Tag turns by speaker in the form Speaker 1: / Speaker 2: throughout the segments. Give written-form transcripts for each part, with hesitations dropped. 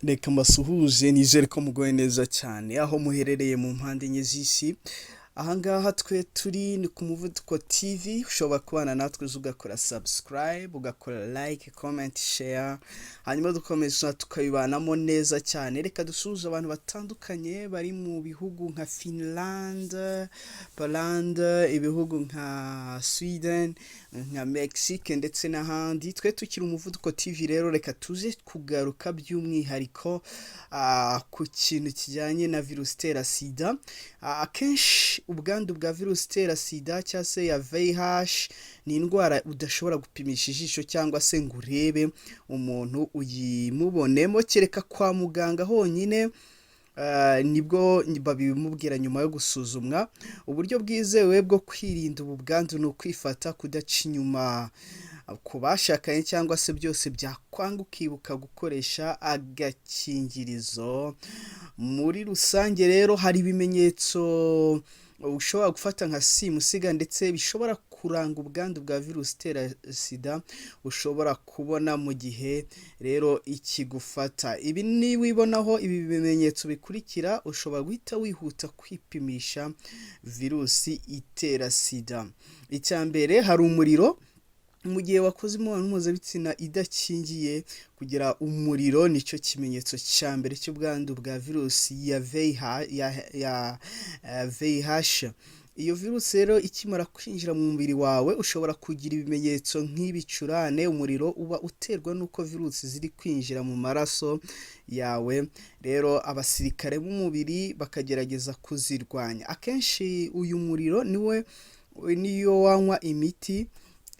Speaker 1: Reka mbasuhuze nizere ko mugoye neza cyane aho muherereye mu mpande enye z'isi. Ahangaha twe turi ni ku Muvuduko TV, ushobora kubana natwe ugakora subscribe, ugakora like, comment, share, hanyuma dukomeza tukabibanamo neza cyane. Reka dusuhuze abantu batandukanye bari mu bihugu nka Finland, Poland, ibihugu nka Sweden, nka Mexique ndetse n'ahandi. Twe tukiri Umuvuduko TV rero reka tuze kugaruka by'umwihariko ku kintu kijyanye na virusi itera Sida. Akenshi ubwandu bwa virusi itera Sida cyangwa se ya VIH ni indwara udashobora gupimisha ijisho cyangwa se ngo urebe umuntu uyimubonemo, kereka kwa muganga honyine nibwo babimubwira nyuma yo gusuzumwa. Uburyo bwizewe bwo kwirinda ubu bwandu ni ukwifata, kudaca inyuma ku bashakanye cyangwa se byose byakwanga ukibuka gukoresha agakingirizo. Muri rusange rero hari ibimenyetso ushobora gufata nka simusiga ndetse bishobora kuranga ubwandu bwa virusi itera Sida ushobora kubona mu gihe rero ikigufata. Ibi niwibonaho ibi bimenyetso bikurikira ushobora guhita wihuta kwipimisha virusi itera Sida. Icya mbere, hari umuriro. Mu gihe wakoze imibonano mpuzabitsina idakingiye, kugira umuriro nicyo kimenyetso cya mbere cy'ubwandu bwa virusi ya VIH. Iyo virusi rero ikimara kwinjira mu mubiri wawe ushobora kugira ibimenyetso nk'ibicurane. Umuriro uba uterwa n'uko virusi ziri kwinjira mu maraso yawe, rero abasirikare b'umubiri bakagerageza kuzirwanya. Akenshi uyu muriro niyo wanywa imiti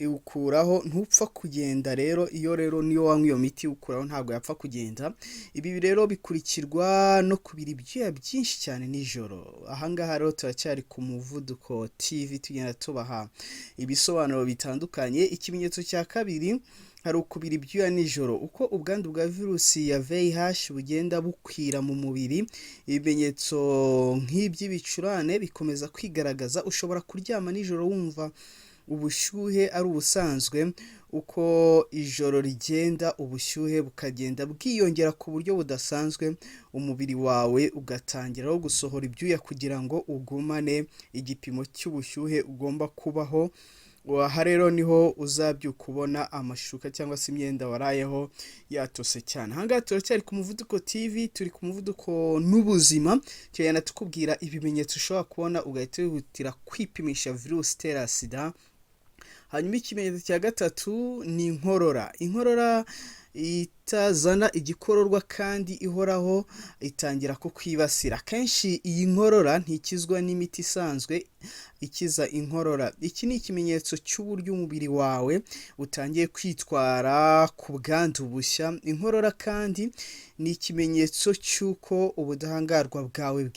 Speaker 1: iwukuraho, ntupfa kugenda. Rero niyo wanywa iyo miti iwukuraho ntabwo yapfa kugenda. Ibi rero bikurikirwa no kubira ibyuya byinshi cyane nijoro. Ahangaha rero turacyari ku Muvuduko TV tugenda tubaha ibisobanuro bitandukanye. Ikimenyetso cya kabiri, hari ukubira ibyuya nijoro. Uko ubwandu bwa virusi ya VIH bugenda bukwira mu mubiri, ibimenyetso nk'iby'ibicurane bikomeza kwigaragaza. Ushobora kuryama nijoro wumva ubushyuhe ari ubusanzwe. Uko ijoro rigenda ubushyuhe bukagenda bwiyongera ku buryo budasanzwe, umubiri wawe ugatangira gusohora ibyuya kugira ngo ugumane igipimo cy'ubushyuhe ugomba kubaho. Aha rero niho uzabyuka ubona amashuka cyangwa se imyenda warayeho yatose cyane. Ahangaha turacyari ku Muvuduko TV, turi ku muvuduko n'ubuzima, tugenda tukubwira ibimenyetso ushobora kubona ugahita wihutira kwipimisha virusi itera Sida. Hanyuma ikimenyetso cya gatatu ni inkorora. Inkorora itazana igikororwa kandi ihoraho itangira kukwibasira. Akenshi iyi nkorora ntikizwa n'imiti isanzwe ikiza inkorora. Iki ni ikimenyetso cy'uburyo umubiri wawe utangiye kwitwara ku bwandu bushya. Inkorora kandi ni ikimenyetso cy'uko ubudahangarwa bwawe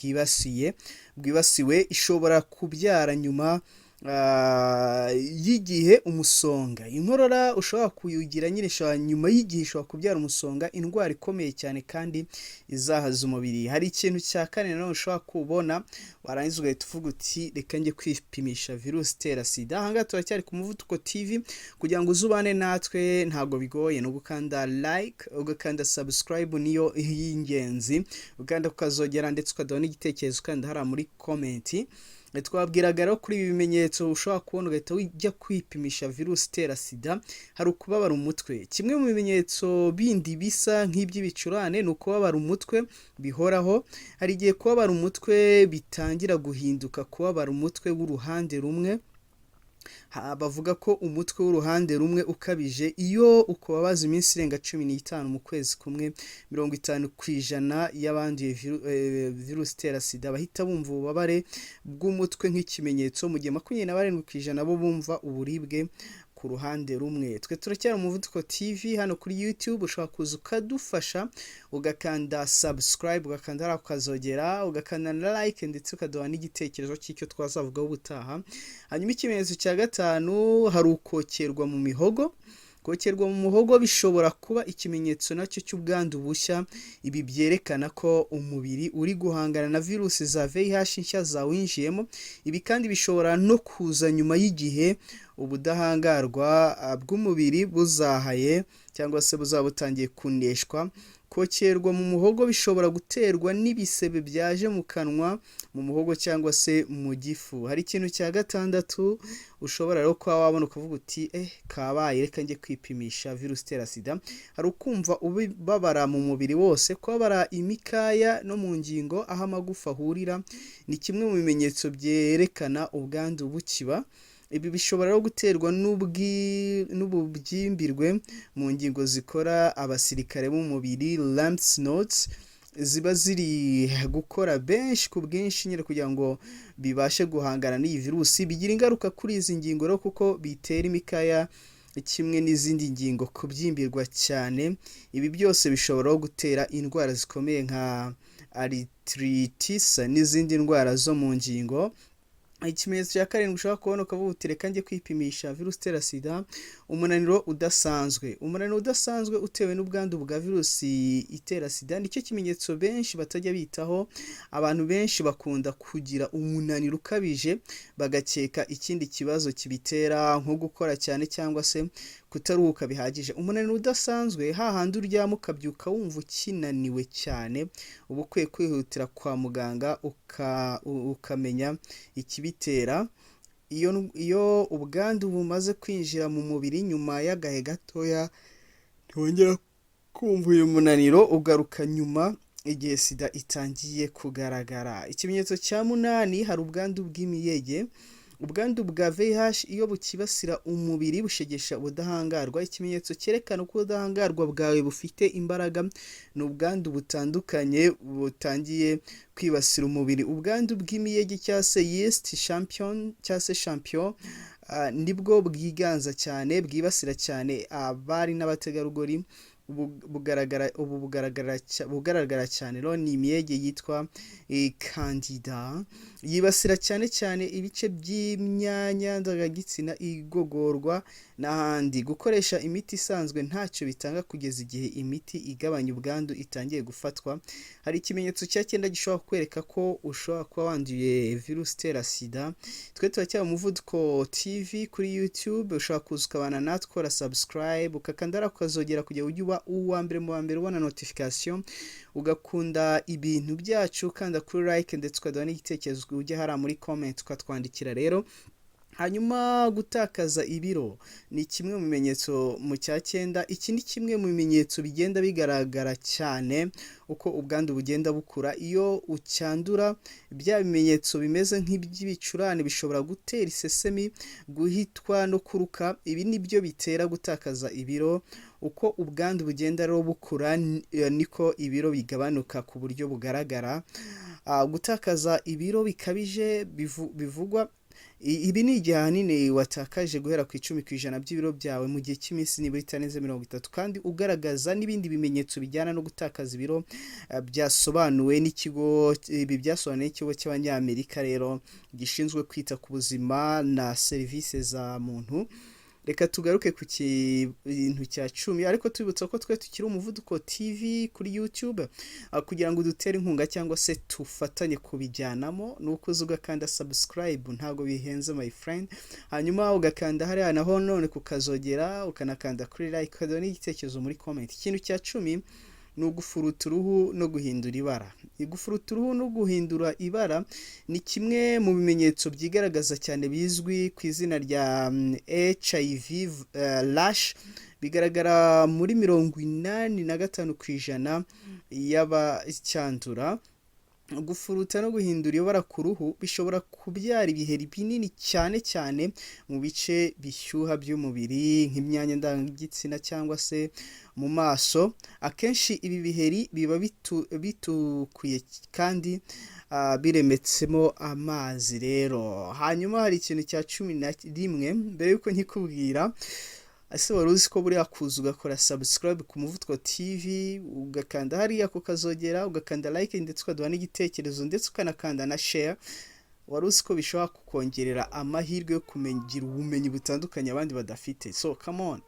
Speaker 1: bwibasiwe. Ishobora kubyara nyuma y'igihe umusonga. Inkorora ushobora kuyugira nyuma y'igihe ishobora kubyara umusonga, indwara ikomeye cyane kandi izahaza umubiri. Hari ikintu cya kane nanone ushobora kubona warangiza ugahita uvuga uti reka njye kwipimisha virusi itera Sida. Ahangaha turacyari ku Muvuduko TV, kugira ngo uzubane natwe ntabwo bigoye, no gukanda like, ugakanda subscribe niyo y'ingenzi, ugakanda ukazogera ndetse ukaduha n'igitekerezo ukanda hariya muri comment. Twabwiraga rero kuri ibi bimenyetso ushobora kubona ugahita ujya kwipimisha virusi itera Sida. Hari ukubabara umutwe. Kimwe mu bimenyetso bindi bisa nk'iby'ibicurane ni ukubabara umutwe bihoraho. Hari igihe kubabara umutwe bitangira guhinduka kubabara umutwe w'uruhande rumwe. Bavuga ko umutwe w'uruhande rumwe ukabije iyo ukubabaza iminsi irenga 15 mu kwezi kumwe, 50% y'abanduye virusi itera Sida bahita bumva ububabare bw'umutwe nk'ikimenyetso, mu gihe 27% bo bumva uburibwe ku ruhande rumwe. Twe turacyari Umuvuduko TV hano kuri YouTube. Ushobora kuza ukadufasha ugakanda subscribe, ugakanda hariya ukazogera, ugakanda na like ndetse ukaduha n'igitekerezo cy'icyo twazavugaho ubutaha. Hanyuma ikimenyetso cya gatanu, hari ukokerwa mu mihogo. Kokerwa mu muhogo bishobora kuba ikimenyetso nacyo cy'ubwandu bushya. Ibi byerekana ko umubiri uri guhangana na virusi za VIH nshya zawinjiyemo. Ibi kandi bishobora no kuza nyuma y'igihe ubudahangarwa bw'umubiri buzahaye cyangwa se buzaba butangiye kuneshwa kokerwa mu muhogo bishobora guterwa n'ibisebe byaje mu kanwa, mu muhogo cyangwa se mu gifu. Hari ikintu cya gatandatu ushobora rero kuba wabona ukavuga uti kabaye reka njye kwipimisha virusi itera sida. Hari ukumva ubabara mu mubiri wose, kubabara imikaya no mu ngingo aho amagufa ahurira, ni kimwe mu bimenyetso byerekana ubwandu bukiba. Ibi bishobora no guterwa n'ububyimbirwe mu ngingo zikora abasirikare b'umubiri, lymph nodes, ziba ziri gukora benshi ku bwinshi nyine kugira ngo bibashe guhangana n'iyi virusi. Bigira ingaruka kuri izi ngingo rero kuko bitera imikaya kimwe n'izindi ngingo kubyimbirwa cyane. Ibi byose bishobora gutera indwara zikomeye nka arthritis n'izindi ndwara zo mu ngingo. Ikimenyetso cya karindwi ushobora kubona ukavuga uti reka njye kwipimisha virusi itera sida, umunaniro udasanzwe. Umunaniro udasanzwe utewe n'ubwandu bwa virusi itera sida nicyo kimenyetso benshi batajya bitaho. Abantu benshi bakunda kugira umunaniro ukabije bagakeka ikindi kibazo kibitera nko gukora cyane cyangwa se kutaruhuka bihagije. Umunaniro udasanzwe hahandi uryama ukabyuka wumva ukinaniwe cyane, uba ukwiye kwihutira kwa muganga ukamenya ikibitera. Iyo ubwandu bumaze kwinjira mu mubiri nyuma y'agahe gatoya, ntiwongera kumva uyu munaniro, ugaruka nyuma igihe sida itangiye kugaragara. Ikimenyetso cya munani, hari ubwandu bw'imiyege. Ubwandu bwa VIH iyo bukibasira umubiri bushegesha ubudahangarwa. Ikimenyetso cyerekana uko ubudahangarwa bwawe bufite imbaraga ni ubwandu butandukanye butangiye kwibasira umubiri. Ubwandu bw'imiyege cyangwa se yeast champion nibwo bwiganza cyane, bwibasira cyane abari n'abategarugori. bugaragara cyane rero ni imiyege yitwa candida, yibasira cyane cyane ibice by'imyanya ndangagitsina, igogorwa n'ahandi. Gukoresha imiti isanzwe ntacyo bitanga kugeza igihe imiti igabanya ubwandu itangiye gufatwa. Hari ikimenyetso cya 9 gishobora kwereka ko ushobora kuba wanduye virusi itera sida. Twe turacyari Umuvuduko TV kuri YouTube, ushobora kuza ukabana natwe, ukora subscribe, ukakanda ukazogera kugira ujye uba uwa mbere mu mbere ubona notification, ugakunda ibintu byacu, kanda kuri like ndetse ukaduha n'igitekerezo ujye hara muri comment ukatwandikira. Rero hanyuma gutakaza ibiro ni kimwe mu bimenyetso mu cya 9. Iki ni kimwe mu bimenyetso bigenda bigaragara cyane uko ubwandu bugenda bukura. Iyo ucyandura, bya bimenyetso bimeze nk'iby'ibicurane bishobora gutera isesemi, guhitwa no kuruka. Ibi nibyo bitera gutakaza ibiro. Uko ubwandu bugenda rero bukura niko ibiro bigabanuka ku buryo bugaragara. Gutakaza ibiro bikabije bivugwa ibi ni igihe ahanini watakaje guhera ku 10% by'ibiro byawe mu gihe cy'iminsi nibura itarenze 30, kandi ugaragaza n'ibindi bimenyetso bijyana no gutakaza ibiro byasobanuwe n'ikigo cy'Abanyamerika rero gishinzwe kwita ku buzima na serivisi za muntu. Reka tugaruke ku kintu cya 10, ariko tubibutsa ko twe tukiri Umuvuduko TV kuri YouTube, kugira ngo dutere inkunga cyangwa se tufatanye kubijyanamo. Nuko ugakanda subscribe, ntago bihenze my friend, hanyuma ugakanda hariya naho none kukazogera, ukanakanda kuri like, ukadona n'igitekerezo muri comment. Ikintu cya 10 ni ugufuruta uruhu no guhindura ibara. Gufuruta uruhu no guhindura ibara ni kimwe mu bimenyetso byigaragaza cyane bizwi ku izina rya HIV rash. Bigaragara muri 85% y'abacyandura. Gufuruta no guhindura ibara ku ruhu bishobora kubyara ibiheri binini cyane cyane mu bice bishyuha by'umubiri nk'imyanya ndangagitsina cyangwa se mu maso. Akenshi ibi biheri biba bitukuye kandi biremetsemo amazi rero. Hanyuma hari ikintu cya 11 mbere yuko nkikubwira. Ese wari uzi ko buriya kuza ugakora subscribe ku Muvuduko TV, ugakanda hariya kukazogera, ugakanda like ndetse ukaduha n'igitekerezo ndetse ukanakanda na share, wari uzi ko bishobora kukongerera amahirwe yo kumenyera ubumenyi butandukanye abandi badafite. So come on.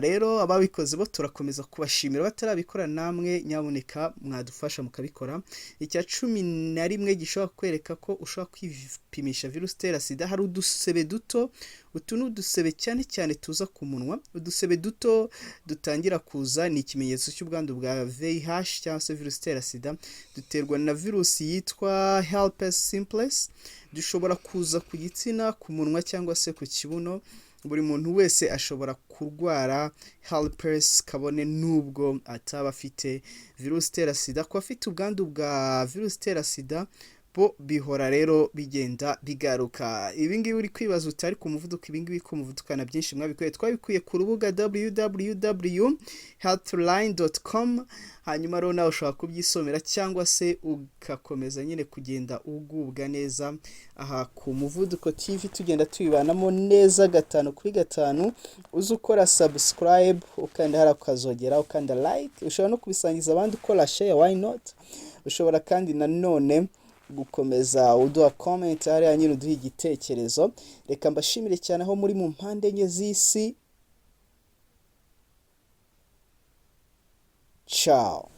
Speaker 1: rero ababikoze bo turakomeza kubashimira, batarabikora namwe nyaboneka mwadufasha mukabikora. Icya 11 gishobora kwereka ko ushobora kwipimisha virusi itera sida, hari udusebe duto. Utu ni udusebe cyane cyane tuza ku munwa. Udusebe duto dutangira kuza ni ikimenyetso cy'ubwandu bwa VIH cyangwa se virusi itera sida. Duterwa na virusi yitwa herpes simplex. Dushobora kuza ku gitsina, ku munwa cyangwa se ku kibuno. Buri muntu wese ashobora kurwara herpes kabone nubwo ataba afite virusi itera sida. Ku bafite ubwandu bwa virusi itera sida bo bihora rero bigenda bigaruka. Ibingibi uri kwibaza utari ku muvuduko, ibingibi ko muvudukana byinshi mwabikuye, twabikuye ku rubuga www.healthline.com. hanyuma rero nawe ushobora kubyisomera cyangwa se ugakomeza nyine kugenda ugubwa neza. Aha ku Muvuduko TV tugenda tubibanamo neza 5 kuri 5. uzi ukora subscribe, ukanda hara ukazogera, ukanda like, ushobora no kubisangiza abandi, ukora share, why not. Ushobora kandi nanone gukomeza uduha comment hariya nyine uduha igitekerezo. Reka mbashimire cyane aho muri mu mpande enye z'isi. Ciao.